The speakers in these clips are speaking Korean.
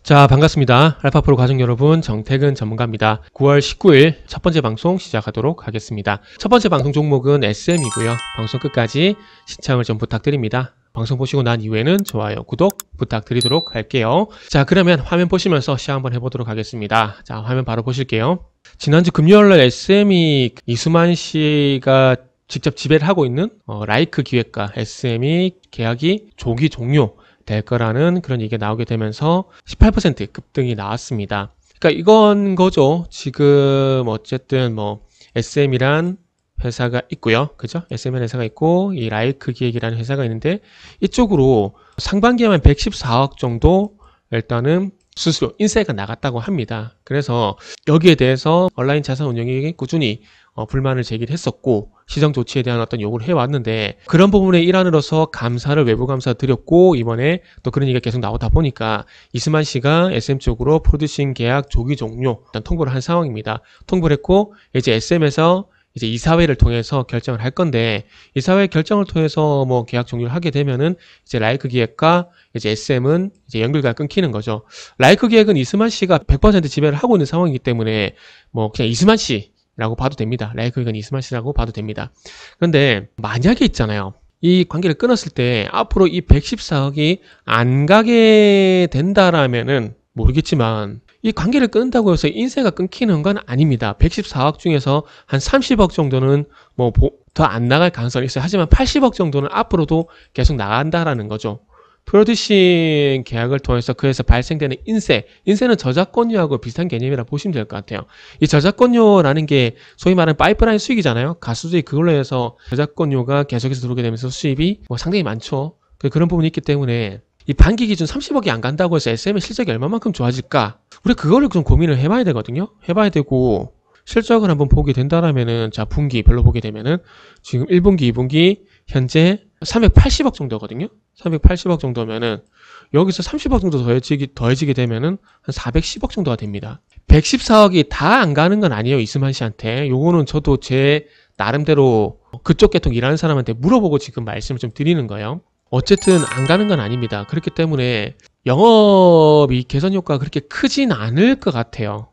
자, 반갑습니다. 알파프로 가족 여러분, 정태근 전문가입니다. 9월 19일 첫 번째 방송 시작하도록 하겠습니다. 첫 번째 방송 종목은 SM이고요. 방송 끝까지 시청을 좀 부탁드립니다. 방송 보시고 난 이후에는 좋아요, 구독 부탁드리도록 할게요. 자, 그러면 화면 보시면서 시작 한번 해보도록 하겠습니다. 자, 화면 바로 보실게요. 지난주 금요일날 SM이 이수만 씨가 직접 지배를 하고 있는 라이크 기획과 SM이 계약이 조기 종료 될 거라는 그런 얘기가 나오게 되면서 18% 급등이 나왔습니다. 그러니까 이건 거죠. 지금 어쨌든 뭐 SM이란 회사가 있고요. 그죠? SM이라는 회사가 있고 이 라이크 기획이라는 회사가 있는데 이쪽으로 상반기에만 114억 정도 일단은 수수료, 인세가 나갔다고 합니다. 그래서 여기에 대해서 온라인 자산 운용이 꾸준히 불만을 제기를 했었고 시정 조치에 대한 어떤 요구를 해왔는데 그런 부분의 일환으로서 감사를 외부 감사 드렸고 이번에 또 그런 얘기가 계속 나오다 보니까 이수만 씨가 SM 쪽으로 프로듀싱 계약 조기 종료 일단 통보를 한 상황입니다. 통보를 했고 이제 SM에서 이제 이사회를 통해서 결정을 할 건데 이사회 결정을 통해서 뭐 계약 종료를 하게 되면은 이제 라이크 기획과 이제 SM은 이제 연결가 끊기는 거죠. 라이크 기획은 이수만 씨가 100% 지배를 하고 있는 상황이기 때문에 뭐 그냥 이수만 씨라고 봐도 됩니다. 라이크 기획은 이수만 씨라고 봐도 됩니다. 그런데 만약에 있잖아요. 이 관계를 끊었을 때 앞으로 이 114억이 안 가게 된다라면은 모르겠지만 이 관계를 끊는다고 해서 인세가 끊기는 건 아닙니다. 114억 중에서 한 30억 정도는 뭐 더 안 나갈 가능성이 있어요. 하지만 80억 정도는 앞으로도 계속 나간다라는 거죠. 프로듀싱 계약을 통해서 그에서 발생되는 인세는 저작권료하고 비슷한 개념이라 보시면 될 것 같아요. 이 저작권료라는 게 소위 말하는 파이프라인 수익이잖아요. 가수들이 그걸로 해서 저작권료가 계속해서 들어오게 되면서 수입이 뭐 상당히 많죠. 그런 부분이 있기 때문에 이 반기 기준 30억이 안 간다고 해서 SM의 실적이 얼마만큼 좋아질까? 우리가 그거를 좀 고민을 해봐야 되거든요. 해봐야 되고 실적을 한번 보게 된다라면은 자 분기별로 보게 되면은 지금 1분기, 2분기 현재 380억 정도거든요. 380억 정도면은 여기서 30억 정도 더해지게 되면은 한 410억 정도가 됩니다. 114억이 다 안 가는 건 아니에요. 이수만 씨한테. 요거는 저도 제 나름대로 그쪽 계통 일하는 사람한테 물어보고 지금 말씀을 좀 드리는 거예요. 어쨌든 안 가는 건 아닙니다. 그렇기 때문에 영업이 개선 효과가 그렇게 크진 않을 것 같아요.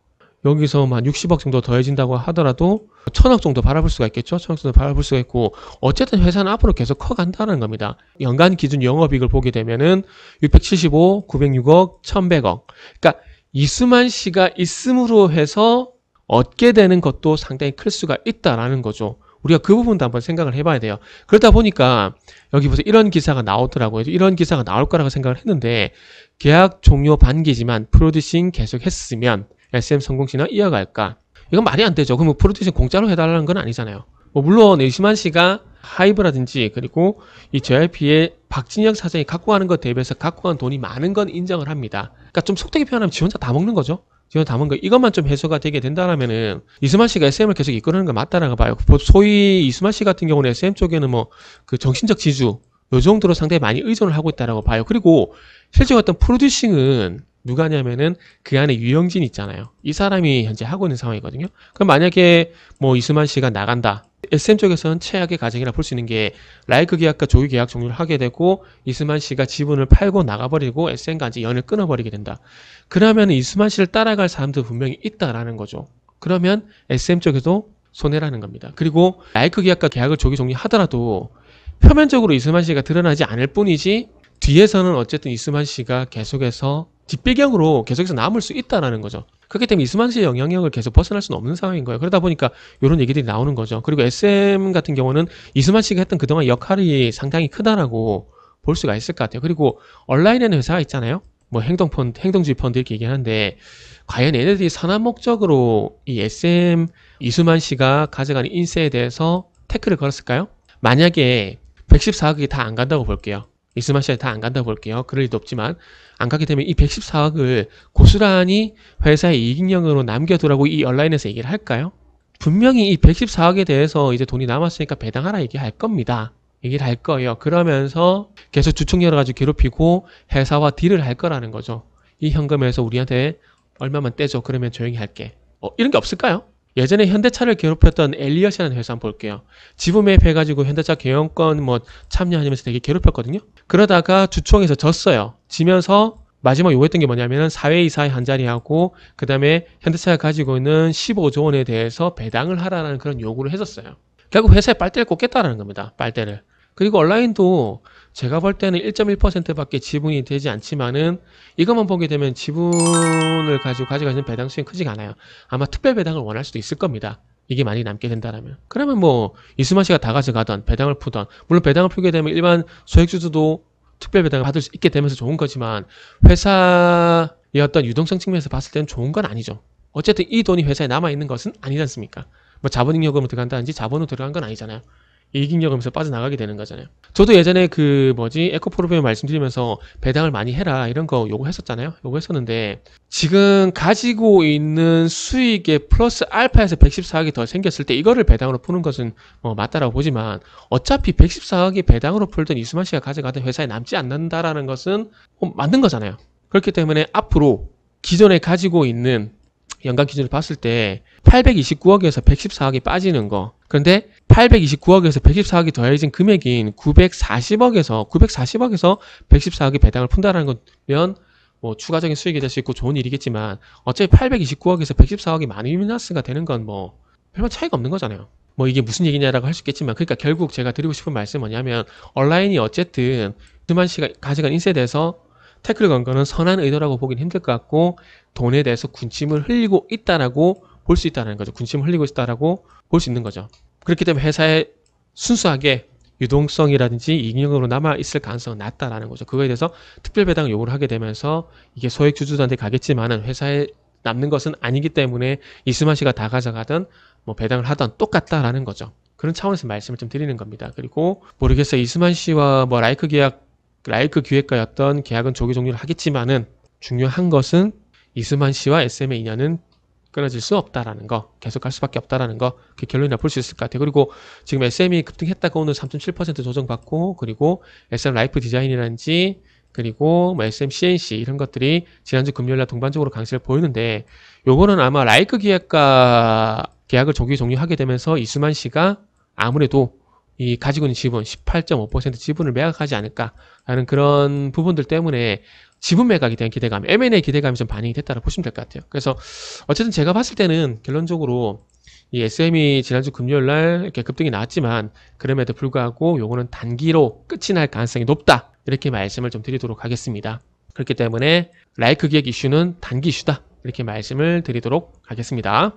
여기서 한 60억 정도 더해진다고 하더라도 1000억 정도 바라볼 수가 있겠죠. 1000억 정도 바라볼 수가 있고 어쨌든 회사는 앞으로 계속 커간다는 겁니다. 연간 기준 영업이익을 보게 되면은 675, 906억, 1100억. 그러니까 이수만 씨가 있음으로 해서 얻게 되는 것도 상당히 클 수가 있다라는 거죠. 우리가 그 부분도 한번 생각을 해봐야 돼요. 그러다 보니까 여기 보세요. 이런 기사가 나오더라고요. 이런 기사가 나올 거라고 생각을 했는데 계약 종료 반기지만 프로듀싱 계속 했으면 SM 성공시나 이어갈까? 이건 말이 안 되죠. 그럼 프로듀싱 공짜로 해달라는 건 아니잖아요. 뭐 물론 이수만 씨가 하이브라든지 그리고 이 JYP의 박진영 사장이 갖고 가는 것 대비해서 갖고 가는 돈이 많은 건 인정을 합니다. 그러니까 좀 속되게 표현하면 지 혼자 다 먹는 거죠. 지금 담은 거 이것만 좀 해소가 되게 된다라면은 이수만 씨가 SM을 계속 이끌어내는 거 맞다라고 봐요. 소위 이수만 씨 같은 경우는 SM 쪽에는 뭐 그 정신적 지주 요 정도로 상당히 많이 의존을 하고 있다라고 봐요. 그리고 실제 어떤 프로듀싱은 누가 하냐면은 그 안에 유영진 있잖아요. 이 사람이 현재 하고 있는 상황이거든요. 그럼 만약에 뭐 이수만 씨가 나간다. SM 쪽에서는 최악의 가정이라 볼 수 있는 게 라이크 계약과 조기 계약 종료를 하게 되고 이수만 씨가 지분을 팔고 나가버리고 SM과 이제 연을 끊어버리게 된다. 그러면 이수만 씨를 따라갈 사람도 분명히 있다라는 거죠. 그러면 SM 쪽에도 손해라는 겁니다. 그리고 라이크 계약과 계약을 조기 종료하더라도 표면적으로 이수만 씨가 드러나지 않을 뿐이지 뒤에서는 어쨌든 이수만 씨가 계속해서 뒷배경으로 계속해서 남을 수 있다라는 거죠. 그렇기 때문에 이수만 씨의 영향력을 계속 벗어날 수는 없는 상황인 거예요. 그러다 보니까 이런 얘기들이 나오는 거죠. 그리고 SM 같은 경우는 이수만 씨가 했던 그동안 역할이 상당히 크다라고 볼 수가 있을 것 같아요. 그리고 온라인에는 회사가 있잖아요. 뭐 행동주의 펀드 이렇게 얘기하는데 과연 얘네들이 선한 목적으로 이 SM 이수만 씨가 가져가는 인세에 대해서 태클을 걸었을까요? 만약에 114억이 다 안 간다고 볼게요. 이수만 씨한테 다 안 간다고 볼게요. 그럴 리도 없지만 안 가게 되면 이 114억을 고스란히 회사의 이익령으로 남겨두라고 이 온라인에서 얘기를 할까요? 분명히 이 114억에 대해서 이제 돈이 남았으니까 배당하라 얘기할 겁니다. 얘기를 할 거예요. 그러면서 계속 주총 열어가지고 괴롭히고 회사와 딜을 할 거라는 거죠. 이 현금에서 우리한테 얼마만 떼줘. 그러면 조용히 할게. 이런 게 없을까요? 예전에 현대차를 괴롭혔던 엘리엇이라는 회사 한번 볼게요. 지분 매입해가지고 현대차 경영권 뭐 참여하면서 되게 괴롭혔거든요. 그러다가 주총에서 졌어요. 지면서 마지막 요구했던 게 뭐냐면은 사회이사의 한 자리하고 그 다음에 현대차가 가지고 있는 15조 원에 대해서 배당을 하라는 그런 요구를 했었어요. 결국 회사에 빨대를 꽂겠다라는 겁니다. 빨대를. 그리고 온라인도 제가 볼 때는 1.1%밖에 지분이 되지 않지만은 이것만 보게 되면 지분을 가지고 가져가는 배당 수익이 크지가 않아요. 아마 특별 배당을 원할 수도 있을 겁니다. 이게 많이 남게 된다라면. 그러면 뭐 이수만 씨가 다 가져가던 배당을 푸던, 물론 배당을 풀게 되면 일반 소액주주도 특별 배당을 받을 수 있게 되면서 좋은 거지만 회사의 어떤 유동성 측면에서 봤을 때는 좋은 건 아니죠. 어쨌든 이 돈이 회사에 남아있는 것은 아니지 않습니까? 뭐 자본잉여금으로 들어간다든지 자본으로 들어간 건 아니잖아요. 이익잉여금에서 빠져나가게 되는 거잖아요. 저도 예전에 에코프로그램 말씀드리면서 배당을 많이 해라 이런 거 요구했었잖아요. 요구했었는데 지금 가지고 있는 수익에 플러스 알파에서 114억이 더 생겼을 때 이거를 배당으로 푸는 것은 맞다라고 보지만 어차피 114억이 배당으로 풀던 이수만 씨가 가져가던 회사에 남지 않는다라는 것은 맞는 거잖아요. 그렇기 때문에 앞으로 기존에 가지고 있는 연간 기준을 봤을 때 829억에서 114억이 빠지는 거. 그런데 829억에서 114억이 더해진 금액인 940억에서 114억이 배당을 푼다는 거면 뭐 추가적인 수익이 될 수 있고 좋은 일이겠지만 어차피 829억에서 114억이 마이너스가 되는 건 뭐 별반 차이가 없는 거잖아요. 뭐 이게 무슨 얘기냐라고 할 수 있겠지만 그러니까 결국 제가 드리고 싶은 말씀은 뭐냐면 온라인이 어쨌든 이수만 씨가 가져간 인세에 대해서 태클을 건 거는 선한 의도라고 보긴 힘들 것 같고 돈에 대해서 군침을 흘리고 있다라고 볼 수 있다는 거죠. 군침을 흘리고 있다라고 볼 수 있는 거죠. 그렇기 때문에 회사에 순수하게 유동성이라든지 이익잉여금으로 남아있을 가능성은 낮다라는 거죠. 그거에 대해서 특별배당을 요구를 하게 되면서 이게 소액주주들한테 가겠지만은 회사에 남는 것은 아니기 때문에 이수만 씨가 다 가져가든 뭐 배당을 하든 똑같다라는 거죠. 그런 차원에서 말씀을 좀 드리는 겁니다. 그리고 모르겠어요. 이수만 씨와 뭐 라이크 기획과의 어떤 계약은 조기 종료를 하겠지만은 중요한 것은 이수만 씨와 SM의 인연은 끊어질 수 없다라는 거, 계속 갈 수밖에 없다라는 거, 그 결론이나 볼 수 있을 것 같아요. 그리고 지금 SM이 급등했다가 오늘 3.7% 조정받고, 그리고 SM 라이프 디자인이라든지, 그리고 뭐 SM CNC 이런 것들이 지난주 금요일날 동반적으로 강세를 보이는데, 요거는 아마 라이크 기획과 계약을 조기 종료하게 되면서 이수만 씨가 아무래도 이 가지고 있는 지분 18.5% 지분을 매각하지 않을까라는 그런 부분들 때문에 지분 매각에 대한 기대감, M&A 기대감이 좀 반영이 됐다고 보시면 될 것 같아요. 그래서 어쨌든 제가 봤을 때는 결론적으로 이 SM이 지난주 금요일날 이렇게 급등이 나왔지만 그럼에도 불구하고 요거는 단기로 끝이 날 가능성이 높다 이렇게 말씀을 좀 드리도록 하겠습니다. 그렇기 때문에 라이크 기획 이슈는 단기 이슈다 이렇게 말씀을 드리도록 하겠습니다.